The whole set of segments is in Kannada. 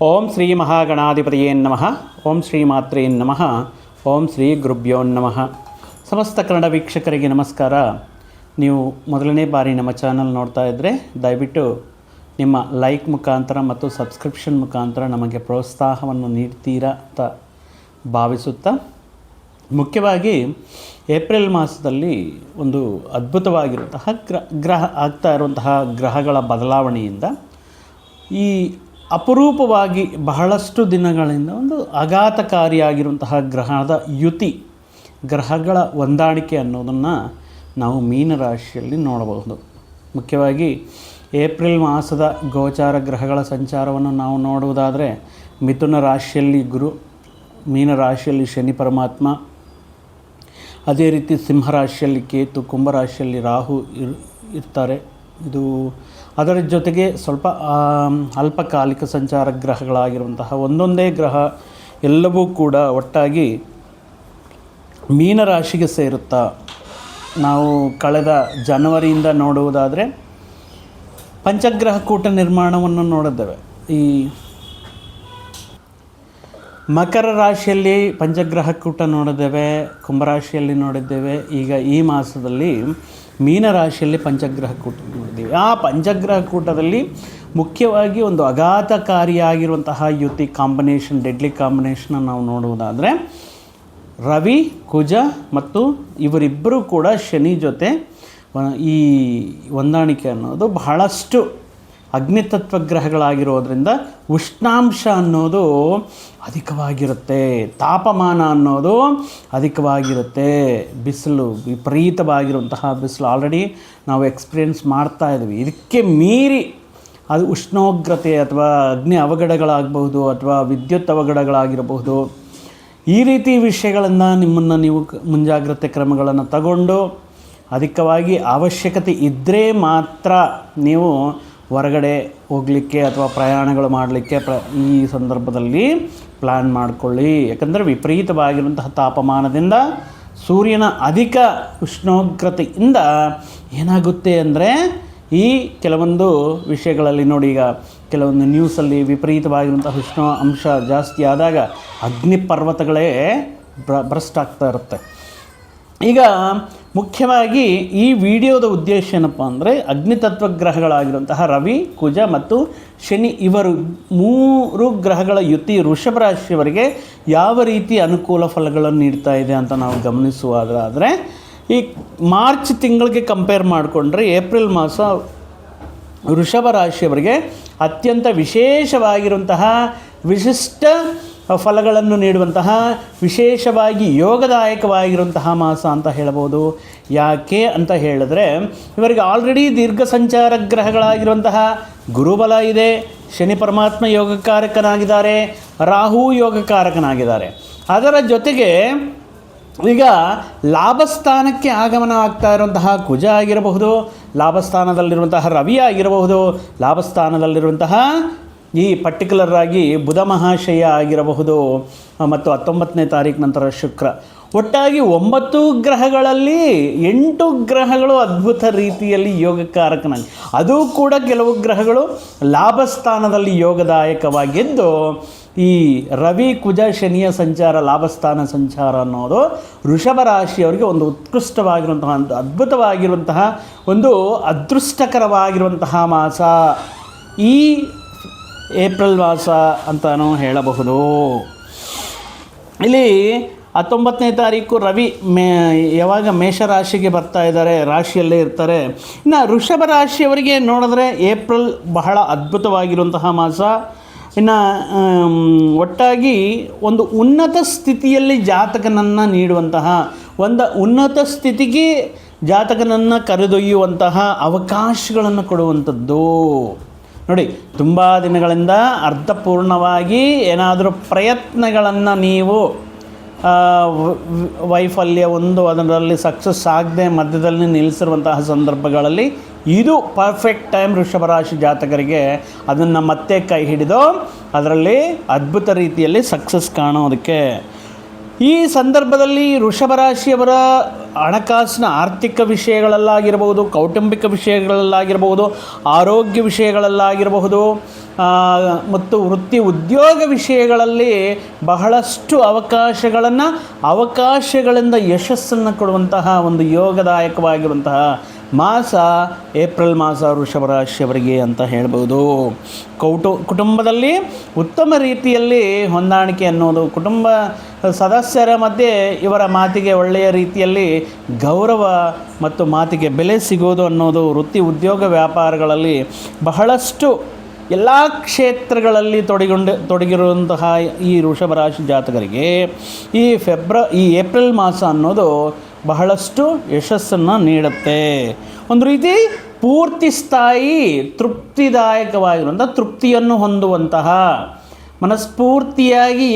ಓಂ ಶ್ರೀ ಮಹಾಗಣಾಧಿಪತಿಯೇ ನಮಃ. ಓಂ ಶ್ರೀ ಮಾತ್ರೇ ನಮಃ. ಓಂ ಶ್ರೀ ಗುರುಭ್ಯೋ ನಮಃ. ಸಮಸ್ತ ಕನ್ನಡ ವೀಕ್ಷಕರಿಗೆ ನಮಸ್ಕಾರ. ನೀವು ಮೊದಲನೇ ಬಾರಿ ನಮ್ಮ ಚಾನಲ್ ನೋಡ್ತಾ ಇದ್ದರೆ ದಯವಿಟ್ಟು ನಿಮ್ಮ ಲೈಕ್ ಮುಖಾಂತರ ಮತ್ತು ಸಬ್ಸ್ಕ್ರಿಪ್ಷನ್ ಮುಖಾಂತರ ನಮಗೆ ಪ್ರೋತ್ಸಾಹವನ್ನು ನೀಡ್ತೀರಾ ಅಂತ ಭಾವಿಸುತ್ತಾ, ಮುಖ್ಯವಾಗಿ ಏಪ್ರಿಲ್ ಮಾಸದಲ್ಲಿ ಒಂದು ಅದ್ಭುತವಾಗಿರುವಂತಹ ಗ್ರಹ ಆಗ್ತಾ ಇರುವಂತಹ ಗ್ರಹಗಳ ಬದಲಾವಣೆಯಿಂದ ಈ ಅಪರೂಪವಾಗಿ ಬಹಳಷ್ಟು ದಿನಗಳಿಂದ ಒಂದು ಆಘಾತಕಾರಿಯಾಗಿರುವಂತಹ ಗ್ರಹದ ಯುತಿ, ಗ್ರಹಗಳ ಹೊಂದಾಣಿಕೆ ಅನ್ನೋದನ್ನು ನಾವು ಮೀನರಾಶಿಯಲ್ಲಿ ನೋಡಬಹುದು. ಮುಖ್ಯವಾಗಿ ಏಪ್ರಿಲ್ ಮಾಸದ ಗೋಚಾರ ಗ್ರಹಗಳ ಸಂಚಾರವನ್ನು ನಾವು ನೋಡುವುದಾದರೆ, ಮಿಥುನ ರಾಶಿಯಲ್ಲಿ ಗುರು, ಮೀನರಾಶಿಯಲ್ಲಿ ಶನಿ ಪರಮಾತ್ಮ, ಅದೇ ರೀತಿ ಸಿಂಹರಾಶಿಯಲ್ಲಿ ಕೇತು, ಕುಂಭರಾಶಿಯಲ್ಲಿ ರಾಹು ಇರ್ತಾರೆ. ಇದು ಅದರ ಜೊತೆಗೆ ಸ್ವಲ್ಪ ಅಲ್ಪಕಾಲಿಕ ಸಂಚಾರ ಗ್ರಹಗಳಾಗಿರುವಂತಹ ಒಂದೊಂದೇ ಗ್ರಹ ಎಲ್ಲವೂ ಕೂಡ ಒಟ್ಟಾಗಿ ಮೀನರಾಶಿಗೆ ಸೇರುತ್ತಾ. ನಾವು ಕಳೆದ ಜನವರಿಯಿಂದ ನೋಡುವುದಾದರೆ ಪಂಚಗ್ರಹ ಕೂಟ ನಿರ್ಮಾಣವನ್ನು ನೋಡಿದ್ದೇವೆ. ಈ ಮಕರ ರಾಶಿಯಲ್ಲಿ ಪಂಚಗ್ರಹ ಕೂಟ ನೋಡಿದ್ದೇವೆ, ಕುಂಭರಾಶಿಯಲ್ಲಿ ನೋಡಿದ್ದೇವೆ. ಈಗ ಈ ಮಾಸದಲ್ಲಿ ಮೀನರಾಶಿಯಲ್ಲಿ ಪಂಚಗ್ರಹ ಕೂಟ ನೋಡಿದ್ದೀವಿ. ಆ ಪಂಚಗ್ರಹ ಕೂಟದಲ್ಲಿ ಮುಖ್ಯವಾಗಿ ಒಂದು ಆಘಾತಕಾರಿಯಾಗಿರುವಂತಹ ಯುತಿ ಕಾಂಬಿನೇಷನ್, ಡೆಡ್ಲಿ ಕಾಂಬಿನೇಷನ್ ನಾವು ನೋಡುವುದಾದರೆ, ರವಿ, ಕುಜ ಮತ್ತು ಇವರಿಬ್ಬರೂ ಕೂಡ ಶನಿ ಜೊತೆ ಈ ಹೊಂದಾಣಿಕೆ ಅನ್ನೋದು ಬಹಳಷ್ಟು ಅಗ್ನಿತತ್ವ ಗ್ರಹಗಳಾಗಿರೋದ್ರಿಂದ ಉಷ್ಣಾಂಶ ಅನ್ನೋದು ಅಧಿಕವಾಗಿರುತ್ತೆ, ತಾಪಮಾನ ಅನ್ನೋದು ಅಧಿಕವಾಗಿರುತ್ತೆ. ಬಿಸಿಲು, ವಿಪರೀತವಾಗಿರುವಂತಹ ಬಿಸಿಲು ಆಲ್ರೆಡಿ ನಾವು ಎಕ್ಸ್ಪೀರಿಯೆನ್ಸ್ ಮಾಡ್ತಾ ಇದ್ವಿ. ಇದಕ್ಕೆ ಮೀರಿ ಅದು ಉಷ್ಣೋಗ್ರತೆ ಅಥವಾ ಅಗ್ನಿ ಅವಘಡಗಳಾಗಬಹುದು ಅಥವಾ ವಿದ್ಯುತ್ ಅವಘಡಗಳಾಗಿರಬಹುದು. ಈ ರೀತಿ ವಿಷಯಗಳನ್ನು ನೀವು ಮುಂಜಾಗ್ರತೆ ಕ್ರಮಗಳನ್ನು ತಗೊಂಡು, ಅಧಿಕವಾಗಿ ಅವಶ್ಯಕತೆ ಇದ್ದರೆ ಮಾತ್ರ ನೀವು ಹೊರಗಡೆ ಹೋಗಲಿಕ್ಕೆ ಅಥವಾ ಪ್ರಯಾಣಗಳು ಮಾಡಲಿಕ್ಕೆ ಈ ಸಂದರ್ಭದಲ್ಲಿ ಪ್ಲ್ಯಾನ್ ಮಾಡಿಕೊಳ್ಳಿ. ಯಾಕಂದರೆ ವಿಪರೀತವಾಗಿರುವಂತಹ ತಾಪಮಾನದಿಂದ, ಸೂರ್ಯನ ಅಧಿಕ ಉಷ್ಣೋಗ್ರತೆಯಿಂದ ಏನಾಗುತ್ತೆ ಅಂದರೆ, ಈ ಕೆಲವೊಂದು ವಿಷಯಗಳಲ್ಲಿ ನೋಡಿ, ಈಗ ಕೆಲವೊಂದು ನ್ಯೂಸಲ್ಲಿ ವಿಪರೀತವಾಗಿರುವಂತಹ ಉಷ್ಣ ಅಂಶ ಜಾಸ್ತಿ ಆದಾಗ ಅಗ್ನಿ ಪರ್ವತಗಳೇ ಭ್ರಷ್ಟ ಆಗ್ತಾ ಇರುತ್ತೆ. ಈಗ ಮುಖ್ಯವಾಗಿ ಈ ವಿಡಿಯೋದ ಉದ್ದೇಶ ಏನಪ್ಪ ಅಂದರೆ, ಅಗ್ನಿತತ್ವ ಗ್ರಹಗಳಾಗಿರುವಂತಹ ರವಿ, ಕುಜ ಮತ್ತು ಶನಿ ಇವರು ಮೂರು ಗ್ರಹಗಳ ಯುತಿ ವೃಷಭ ರಾಶಿಯವರಿಗೆ ಯಾವ ರೀತಿ ಅನುಕೂಲ ಫಲಗಳನ್ನು ನೀಡ್ತಾ ಇದೆ ಅಂತ ನಾವು ಗಮನಿಸುವುದಾದರೆ, ಈ ಮಾರ್ಚ್ ತಿಂಗಳಿಗೆ ಕಂಪೇರ್ ಮಾಡಿಕೊಂಡ್ರೆ ಏಪ್ರಿಲ್ ಮಾಸ ವೃಷಭ ರಾಶಿಯವರಿಗೆ ಅತ್ಯಂತ ವಿಶೇಷವಾಗಿರುವಂತಹ ವಿಶಿಷ್ಟ ಫಲಗಳನ್ನು ನೀಡುವಂತಹ, ವಿಶೇಷವಾಗಿ ಯೋಗದಾಯಕವಾಗಿರುವಂತಹ ಮಾಸ ಅಂತ ಹೇಳಬಹುದು. ಯಾಕೆ ಅಂತ ಹೇಳಿದ್ರೆ, ಇವರಿಗೆ ಆಲ್ರೆಡಿ ದೀರ್ಘ ಸಂಚಾರ ಗ್ರಹಗಳಾಗಿರುವಂತಹ ಗುರುಬಲ ಇದೆ, ಶನಿ ಪರಮಾತ್ಮ ಯೋಗಕಾರಕನಾಗಿದ್ದಾರೆ, ರಾಹು ಯೋಗಕಾರಕನಾಗಿದ್ದಾರೆ. ಅದರ ಜೊತೆಗೆ ಈಗ ಲಾಭಸ್ಥಾನಕ್ಕೆ ಆಗಮನ ಆಗ್ತಾ ಇರುವಂತಹ ಕುಜ ಆಗಿರಬಹುದು, ಲಾಭಸ್ಥಾನದಲ್ಲಿರುವಂತಹ ರವಿ ಆಗಿರಬಹುದು, ಲಾಭಸ್ಥಾನದಲ್ಲಿರುವಂತಹ ಈ ಪರ್ಟಿಕ್ಯುಲರ್ ಆಗಿ ಬುಧ ಮಹಾಶಯ ಆಗಿರಬಹುದು, ಮತ್ತು 19ನೇ ತಾರೀಕು ನಂತರ ಶುಕ್ರ. ಒಟ್ಟಾಗಿ 9 ಗ್ರಹಗಳಲ್ಲಿ 8 ಗ್ರಹಗಳು ಅದ್ಭುತ ರೀತಿಯಲ್ಲಿ ಯೋಗಕಾರಕನಾಗಿ, ಅದು ಕೂಡ ಕೆಲವು ಗ್ರಹಗಳು ಲಾಭಸ್ಥಾನದಲ್ಲಿ ಯೋಗದಾಯಕವಾಗಿದ್ದು, ಈ ರವಿ ಕುಜ ಶನಿಯ ಸಂಚಾರ, ಲಾಭಸ್ಥಾನ ಸಂಚಾರ ಅನ್ನೋದು ವೃಷಭ ರಾಶಿಯವರಿಗೆ ಒಂದು ಉತ್ಕೃಷ್ಟವಾಗಿರುವಂತಹ, ಒಂದು ಅದ್ಭುತವಾಗಿರುವಂತಹ, ಒಂದು ಅದೃಷ್ಟಕರವಾಗಿರುವಂತಹ ಮಾಸ ಈ ಏಪ್ರಿಲ್ ಮಾಸ ಅಂತಲೂ ಹೇಳಬಹುದು. ಇಲ್ಲಿ 19ನೇ ತಾರೀಕು ರವಿ ಯಾವಾಗ ಮೇಷರಾಶಿಗೆ ಬರ್ತಾ ಇದ್ದಾರೆ, ರಾಶಿಯಲ್ಲೇ ಇರ್ತಾರೆ. ಇನ್ನು ವೃಷಭ ರಾಶಿಯವರಿಗೆ ನೋಡಿದ್ರೆ ಏಪ್ರಿಲ್ ಬಹಳ ಅದ್ಭುತವಾಗಿರುವಂತಹ ಮಾಸ. ಇನ್ನು ಒಟ್ಟಾಗಿ ಒಂದು ಉನ್ನತ ಸ್ಥಿತಿಯಲ್ಲಿ ಜಾತಕನನ್ನು ನೀಡುವಂತಹ, ಒಂದು ಉನ್ನತ ಸ್ಥಿತಿಗೆ ಜಾತಕನನ್ನು ಕರೆದೊಯ್ಯುವಂತಹ ಅವಕಾಶಗಳನ್ನು ಕೊಡುವಂಥದ್ದು. ನೋಡಿ, ತುಂಬ ದಿನಗಳಿಂದ ಅರ್ಥಪೂರ್ಣವಾಗಿ ಏನಾದರೂ ಪ್ರಯತ್ನಗಳನ್ನು ನೀವು ವೈಫಲ್ಯ ಅದರಲ್ಲಿ ಸಕ್ಸಸ್ ಆಗದೆ ಮಧ್ಯದಲ್ಲಿ ನಿಲ್ಲಿಸಿರುವಂತಹ ಸಂದರ್ಭಗಳಲ್ಲಿ ಇದು ಪರ್ಫೆಕ್ಟ್ ಟೈಮ್ ವೃಷಭ ರಾಶಿ ಜಾತಕರಿಗೆ ಅದನ್ನು ಮತ್ತೆ ಕೈ ಹಿಡಿದು ಅದರಲ್ಲಿ ಅದ್ಭುತ ರೀತಿಯಲ್ಲಿ ಸಕ್ಸಸ್ ಕಾಣೋದಕ್ಕೆ. ಈ ಸಂದರ್ಭದಲ್ಲಿ ವೃಷಭ ರಾಶಿಯವರ ಹಣಕಾಸಿನ ಆರ್ಥಿಕ ವಿಷಯಗಳಲ್ಲಾಗಿರಬಹುದು, ಕೌಟುಂಬಿಕ ವಿಷಯಗಳಲ್ಲಾಗಿರಬಹುದು, ಆರೋಗ್ಯ ವಿಷಯಗಳಲ್ಲಾಗಿರಬಹುದು, ಮತ್ತು ವೃತ್ತಿ ಉದ್ಯೋಗ ವಿಷಯಗಳಲ್ಲಿ ಬಹಳಷ್ಟು ಅವಕಾಶಗಳಿಂದ ಯಶಸ್ಸನ್ನು ಕೊಡುವಂತಹ ಒಂದು ಯೋಗದಾಯಕವಾಗಿರುವಂತಹ ಮಾಸ ಏಪ್ರಿಲ್ ಮಾಸ ವೃಷಭ ರಾಶಿಯವರಿಗೆ ಅಂತ ಹೇಳ್ಬೋದು. ಕುಟುಂಬದಲ್ಲಿ ಉತ್ತಮ ರೀತಿಯಲ್ಲಿ ಹೊಂದಾಣಿಕೆ ಅನ್ನೋದು, ಕುಟುಂಬ ಸದಸ್ಯರ ಮಧ್ಯೆ ಇವರ ಮಾತಿಗೆ ಒಳ್ಳೆಯ ರೀತಿಯಲ್ಲಿ ಗೌರವ ಮತ್ತು ಮಾತಿಗೆ ಬೆಲೆ ಸಿಗೋದು ಅನ್ನೋದು, ವೃತ್ತಿ ಉದ್ಯೋಗ ವ್ಯಾಪಾರಗಳಲ್ಲಿ ಬಹಳಷ್ಟು ಎಲ್ಲ ಕ್ಷೇತ್ರಗಳಲ್ಲಿ ತೊಡಗಿರುವಂತಹ ಈ ವೃಷಭ ರಾಶಿ ಜಾತಕರಿಗೆ ಈ ಏಪ್ರಿಲ್ ಮಾಸ ಅನ್ನೋದು ಬಹಳಷ್ಟು ಯಶಸ್ಸನ್ನು ನೀಡುತ್ತೆ. ಒಂದು ರೀತಿ ಪೂರ್ತಿ ಸ್ಥಾಯಿ ತೃಪ್ತಿದಾಯಕವಾಗಿರುವಂಥ ತೃಪ್ತಿಯನ್ನು ಹೊಂದುವಂತಹ, ಮನಸ್ಫೂರ್ತಿಯಾಗಿ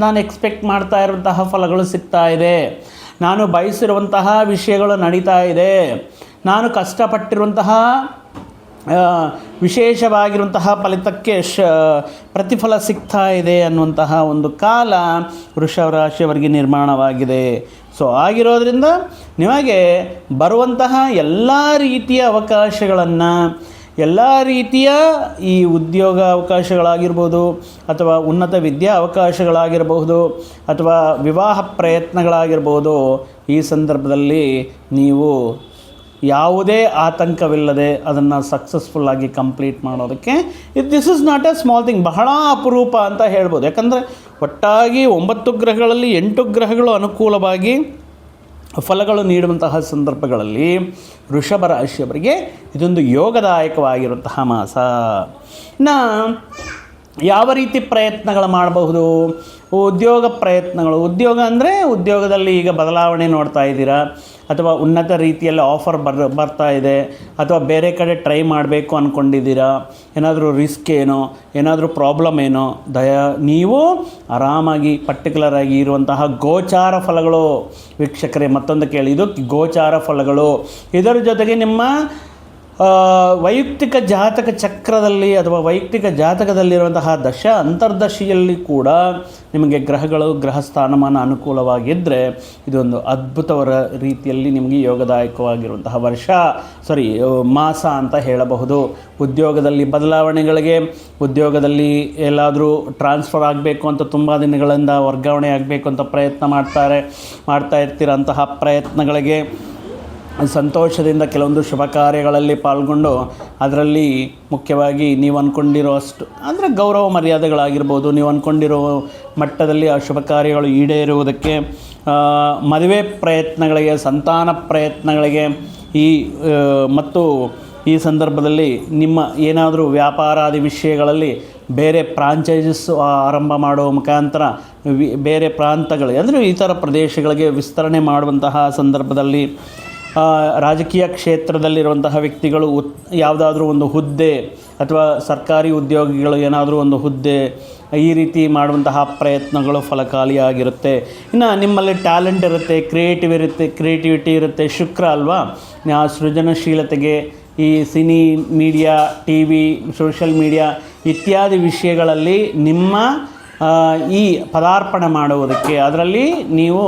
ನಾನು ಎಕ್ಸ್ಪೆಕ್ಟ್ ಮಾಡ್ತಾ ಇರುವಂತಹ ಫಲಗಳು ಸಿಗ್ತಾ ಇದೆ, ನಾನು ಬಯಸಿರುವಂತಹ ವಿಷಯಗಳು ನಡೀತಾ ಇದೆ, ನಾನು ಕಷ್ಟಪಟ್ಟಿರುವಂತಹ ವಿಶೇಷವಾಗಿರುವಂತಹ ಫಲಿತಕ್ಕೆ ಪ್ರತಿಫಲ ಸಿಗ್ತಾ ಇದೆ ಅನ್ನುವಂತಹ ಒಂದು ಕಾಲ ವೃಷಭ ರಾಶಿಯವರಿಗೆ ನಿರ್ಮಾಣವಾಗಿದೆ. ಸೊ ಆಗಿರೋದ್ರಿಂದ ನಿಮಗೆ ಬರುವಂತಹ ಎಲ್ಲ ರೀತಿಯ ಅವಕಾಶಗಳನ್ನು, ಎಲ್ಲ ರೀತಿಯ ಈ ಉದ್ಯೋಗ ಅವಕಾಶಗಳಾಗಿರ್ಬೋದು, ಅಥವಾ ಉನ್ನತ ವಿದ್ಯಾ ಅವಕಾಶಗಳಾಗಿರಬಹುದು, ಅಥವಾ ವಿವಾಹ ಪ್ರಯತ್ನಗಳಾಗಿರ್ಬೋದು, ಈ ಸಂದರ್ಭದಲ್ಲಿ ನೀವು ಯಾವುದೇ ಆತಂಕವಿಲ್ಲದೆ ಅದನ್ನು ಸಕ್ಸಸ್ಫುಲ್ಲಾಗಿ ಕಂಪ್ಲೀಟ್ ಮಾಡೋದಕ್ಕೆ this is not A small thing, ಬಹಳ ಅಪರೂಪ ಅಂತ ಹೇಳ್ಬೋದು. ಯಾಕಂದರೆ ಒಟ್ಟಾಗಿ 9 ಗ್ರಹಗಳಲ್ಲಿ 8 ಗ್ರಹಗಳು ಅನುಕೂಲವಾಗಿ ಫಲಗಳು ನೀಡುವಂತಹ ಸಂದರ್ಭಗಳಲ್ಲಿ ವೃಷಭ ರಾಶಿಯವರಿಗೆ ಇದೊಂದು ಯೋಗದಾಯಕವಾಗಿರುವಂತಹ ಮಾಸ. ಇನ್ನು ಯಾವ ರೀತಿ ಪ್ರಯತ್ನಗಳು ಮಾಡಬಹುದು? ಉದ್ಯೋಗ ಅಂದರೆ ಉದ್ಯೋಗದಲ್ಲಿ ಈಗ ಬದಲಾವಣೆ ನೋಡ್ತಾ ಇದ್ದೀರಾ, ಅಥವಾ ಉನ್ನತ ರೀತಿಯಲ್ಲಿ ಆಫರ್ ಬರ್ತಾ ಇದೆ, ಅಥವಾ ಬೇರೆ ಕಡೆ ಟ್ರೈ ಮಾಡಬೇಕು ಅಂದ್ಕೊಂಡಿದ್ದೀರಾ, ಏನಾದರೂ ರಿಸ್ಕ್ ಏನೋ, ಏನಾದರೂ ಪ್ರಾಬ್ಲಮ್ ಏನೋ, ನೀವು ಆರಾಮಾಗಿ ಪರ್ಟಿಕ್ಯುಲರಾಗಿ ಇರುವಂತಹ ಗೋಚಾರ ಫಲಗಳು ವೀಕ್ಷಕರೇ, ಮತ್ತೊಂದು ಕೇಳಿ, ಇದು ಗೋಚಾರ ಫಲಗಳು. ಇದರ ಜೊತೆಗೆ ನಿಮ್ಮ ವೈಯಕ್ತಿಕ ಜಾತಕ ಚಕ್ರದಲ್ಲಿ ಅಥವಾ ವೈಯಕ್ತಿಕ ಜಾತಕದಲ್ಲಿರುವಂತಹ ಅಂತರ್ದಶೆಯಲ್ಲಿ ಕೂಡ ನಿಮಗೆ ಗ್ರಹ ಸ್ಥಾನಮಾನ ಅನುಕೂಲವಾಗಿದ್ದರೆ ಇದೊಂದು ಅದ್ಭುತವರ ರೀತಿಯಲ್ಲಿ ನಿಮಗೆ ಯೋಗದಾಯಕವಾಗಿರುವಂತಹ ಮಾಸ ಅಂತ ಹೇಳಬಹುದು. ಉದ್ಯೋಗದಲ್ಲಿ ಬದಲಾವಣೆಗಳಿಗೆ, ಉದ್ಯೋಗದಲ್ಲಿ ಎಲ್ಲಾದರೂ ಟ್ರಾನ್ಸ್ಫರ್ ಆಗಬೇಕು ಅಂತ ತುಂಬ ದಿನಗಳಿಂದ ವರ್ಗಾವಣೆ ಆಗಬೇಕು ಅಂತ ಮಾಡ್ತಾ ಇರ್ತೀರಂತಹ ಪ್ರಯತ್ನಗಳಿಗೆ ಸಂತೋಷದಿಂದ ಕೆಲವೊಂದು ಶುಭ ಕಾರ್ಯಗಳಲ್ಲಿ ಪಾಲ್ಗೊಂಡು ಅದರಲ್ಲಿ ಮುಖ್ಯವಾಗಿ ನೀವು ಅಂದ್ಕೊಂಡಿರೋ ಅಷ್ಟು ಅಂದರೆ ಗೌರವ ಮರ್ಯಾದೆಗಳಾಗಿರ್ಬೋದು, ನೀವು ಅಂದ್ಕೊಂಡಿರೋ ಮಟ್ಟದಲ್ಲಿ ಆ ಶುಭ ಕಾರ್ಯಗಳು ಈಡೇರುವುದಕ್ಕೆ, ಮದುವೆ ಪ್ರಯತ್ನಗಳಿಗೆ, ಸಂತಾನ ಪ್ರಯತ್ನಗಳಿಗೆ ಮತ್ತು ಈ ಸಂದರ್ಭದಲ್ಲಿ ನಿಮ್ಮ ಏನಾದರೂ ವ್ಯಾಪಾರಾದಿ ವಿಷಯಗಳಲ್ಲಿ ಬೇರೆ ಫ್ರಾಂಚೈಸಸ್ ಆರಂಭ ಮಾಡುವ ಮುಖಾಂತರ ಬೇರೆ ಪ್ರಾಂತಗಳಿಗೆ ಅಂದರೆ ಇತರ ಪ್ರದೇಶಗಳಿಗೆ ವಿಸ್ತರಣೆ ಮಾಡುವಂತಹ ಸಂದರ್ಭದಲ್ಲಿ, ರಾಜಕೀಯ ಕ್ಷೇತ್ರದಲ್ಲಿರುವಂತಹ ವ್ಯಕ್ತಿಗಳು ಯಾವುದಾದ್ರೂ ಒಂದು ಹುದ್ದೆ ಅಥವಾ ಸರ್ಕಾರಿ ಉದ್ಯೋಗಿಗಳು ಏನಾದರೂ ಒಂದು ಹುದ್ದೆ ಈ ರೀತಿ ಮಾಡುವಂತಹ ಪ್ರಯತ್ನಗಳು ಫಲಕಾರಿಯಾಗಿರುತ್ತೆ. ಇನ್ನು ನಿಮ್ಮಲ್ಲಿ ಟ್ಯಾಲೆಂಟ್ ಇರುತ್ತೆ, ಕ್ರಿಯೇಟಿವಿಟಿ ಇರುತ್ತೆ, ಶುಕ್ರ ಅಲ್ವಾ, ಸೃಜನಶೀಲತೆಗೆ ಈ cine media, TV, social media ಇತ್ಯಾದಿ ವಿಷಯಗಳಲ್ಲಿ ನಿಮ್ಮ ಈ ಪದಾರ್ಪಣೆ ಮಾಡುವುದಕ್ಕೆ, ಅದರಲ್ಲಿ ನೀವು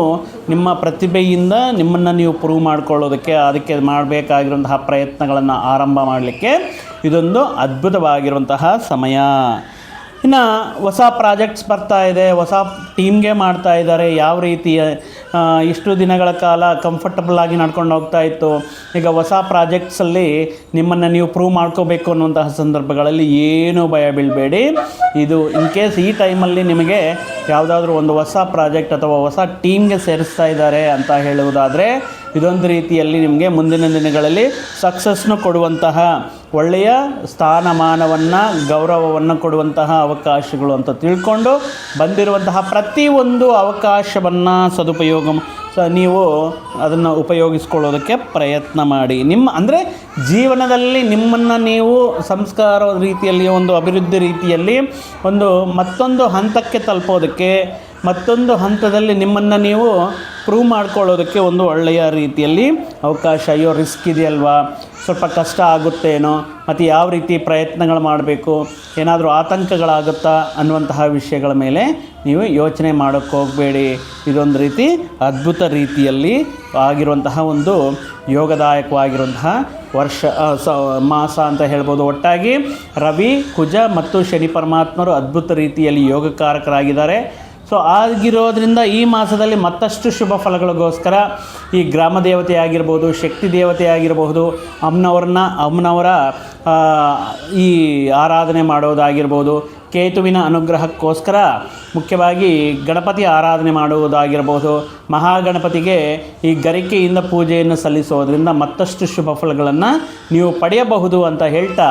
ನಿಮ್ಮ ಪ್ರತಿಭೆಯಿಂದ ನಿಮ್ಮನ್ನು ನೀವು ಪ್ರೂವ್ ಮಾಡ್ಕೊಳ್ಳೋದಕ್ಕೆ, ಅದಕ್ಕೆ ಮಾಡಬೇಕಾಗಿರುವಂತಹ ಪ್ರಯತ್ನಗಳನ್ನು ಆರಂಭ ಮಾಡಲಿಕ್ಕೆ ಇದೊಂದು ಅದ್ಭುತವಾಗಿರುವಂತಹ ಸಮಯ. ಇನ್ನು ಹೊಸ ಪ್ರಾಜೆಕ್ಟ್ಸ್ ಬರ್ತಾ ಇದೆ, ಹೊಸ ಟೀಮ್ಗೆ ಮಾಡ್ತಾ ಇದ್ದಾರೆ. ಯಾವ ರೀತಿಯ ಇಷ್ಟು ದಿನಗಳ ಕಾಲ ಕಂಫರ್ಟಬಲ್ಲಾಗಿ ನಡ್ಕೊಂಡು ಹೋಗ್ತಾ ಇತ್ತು, ಈಗ ಹೊಸ ಪ್ರಾಜೆಕ್ಟ್ಸಲ್ಲಿ ನಿಮ್ಮನ್ನು ನೀವು ಪ್ರೂವ್ ಮಾಡ್ಕೋಬೇಕು ಅನ್ನುವಂತಹ ಸಂದರ್ಭಗಳಲ್ಲಿ ಏನೂ ಭಯ ಬೀಳಬೇಡಿ. ಇದು ಇನ್ ಕೇಸ್ ಈ ಟೈಮಲ್ಲಿ ನಿಮಗೆ ಯಾವುದಾದ್ರೂ ಒಂದು ಹೊಸ ಪ್ರಾಜೆಕ್ಟ್ ಅಥವಾ ಹೊಸ ಟೀಮ್ಗೆ ಸೇರಿಸ್ತಾ ಇದ್ದಾರೆ ಅಂತ ಹೇಳುವುದಾದರೆ ಇದೊಂದು ರೀತಿಯಲ್ಲಿ ನಿಮಗೆ ಮುಂದಿನ ದಿನಗಳಲ್ಲಿ ಸಕ್ಸಸ್ನು ಕೊಡುವಂತಹ, ಒಳ್ಳೆಯ ಸ್ಥಾನಮಾನವನ್ನು, ಗೌರವವನ್ನು ಕೊಡುವಂತಹ ಅವಕಾಶಗಳು ಅಂತ ತಿಳ್ಕೊಂಡು ಬಂದಿರುವಂತಹ ಪ್ರತಿಯೊಂದು ಅವಕಾಶವನ್ನು ನೀವು ಅದನ್ನು ಉಪಯೋಗಿಸ್ಕೊಳ್ಳೋದಕ್ಕೆ ಪ್ರಯತ್ನ ಮಾಡಿ. ಅಂದರೆ ಜೀವನದಲ್ಲಿ ನಿಮ್ಮನ್ನು ನೀವು ಸಂಸ್ಕಾರ ರೀತಿಯಲ್ಲಿ, ಒಂದು ಅಭಿವೃದ್ಧಿ ರೀತಿಯಲ್ಲಿ ಮತ್ತೊಂದು ಹಂತಕ್ಕೆ ತಲುಪೋದಕ್ಕೆ, ಮತ್ತೊಂದು ಹಂತದಲ್ಲಿ ನಿಮ್ಮನ್ನು ನೀವು ಪ್ರೂವ್ ಮಾಡ್ಕೊಳ್ಳೋದಕ್ಕೆ ಒಂದು ಒಳ್ಳೆಯ ರೀತಿಯಲ್ಲಿ ಅವಕಾಶ. ರಿಸ್ಕ್ ಇದೆಯಲ್ವಾ, ಸ್ವಲ್ಪ ಕಷ್ಟ ಆಗುತ್ತೇನೋ, ಮತ್ತು ಯಾವ ರೀತಿ ಪ್ರಯತ್ನಗಳು ಮಾಡಬೇಕು, ಏನಾದರೂ ಆತಂಕಗಳಾಗುತ್ತಾ ಅನ್ನುವಂತಹ ವಿಷಯಗಳ ಮೇಲೆ ನೀವು ಯೋಚನೆ ಮಾಡೋಕ್ಕೆ ಹೋಗಬೇಡಿ. ಇದೊಂದು ರೀತಿ ಅದ್ಭುತ ರೀತಿಯಲ್ಲಿ ಆಗಿರುವಂತಹ ಒಂದು ಯೋಗದಾಯಕವಾಗಿರುವಂತಹ ಮಾಸ ಅಂತ ಹೇಳ್ಬೋದು. ಒಟ್ಟಾಗಿ ರವಿ, ಕುಜ ಮತ್ತು ಶನಿ ಪರಮಾತ್ಮರು ಅದ್ಭುತ ರೀತಿಯಲ್ಲಿ ಯೋಗಕಾರಕರಾಗಿದ್ದಾರೆ. ಸೊ ಆಗಿರೋದ್ರಿಂದ ಈ ಮಾಸದಲ್ಲಿ ಮತ್ತಷ್ಟು ಶುಭ ಫಲಗಳಿಗೋಸ್ಕರ ಈ ಗ್ರಾಮ ದೇವತೆ ಆಗಿರ್ಬೋದು, ಶಕ್ತಿ ದೇವತೆ ಆಗಿರಬಹುದು, ಅಮ್ಮನವರ ಈ ಆರಾಧನೆ ಮಾಡೋದಾಗಿರ್ಬೋದು, ಕೇತುವಿನ ಅನುಗ್ರಹಕ್ಕೋಸ್ಕರ ಮುಖ್ಯವಾಗಿ ಗಣಪತಿ ಆರಾಧನೆ ಮಾಡುವುದಾಗಿರಬಹುದು, ಮಹಾಗಣಪತಿಗೆ ಈ ಗರಿಕೆಯಿಂದ ಪೂಜೆಯನ್ನು ಸಲ್ಲಿಸೋದ್ರಿಂದ ಮತ್ತಷ್ಟು ಶುಭ ಫಲಗಳನ್ನು ನೀವು ಪಡೆಯಬಹುದು ಅಂತ ಹೇಳ್ತಾ,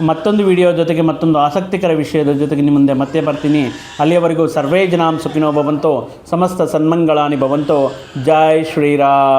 ಮತ್ತೊಂದು ವಿಡಿಯೋ ಜೊತೆಗೆ ಮತ್ತೊಂದು ಆಸಕ್ತಿಕರ ವಿಷಯದ ಜೊತೆಗೆ ನಿಮ್ಮ ಮುಂದೆ ಮತ್ತೆ ಬರ್ತೀನಿ. ಅಲ್ಲಿಯವರೆಗೂ ಸರ್ವೇ ಜನಾಂ ಸುಖಿನೋ ಭವಂತೋ, ಸಮಸ್ತ ಸನ್ಮಂಗಳಾನಿ ಭವಂತೋ. ಜೈ ಶ್ರೀರಾಮ್.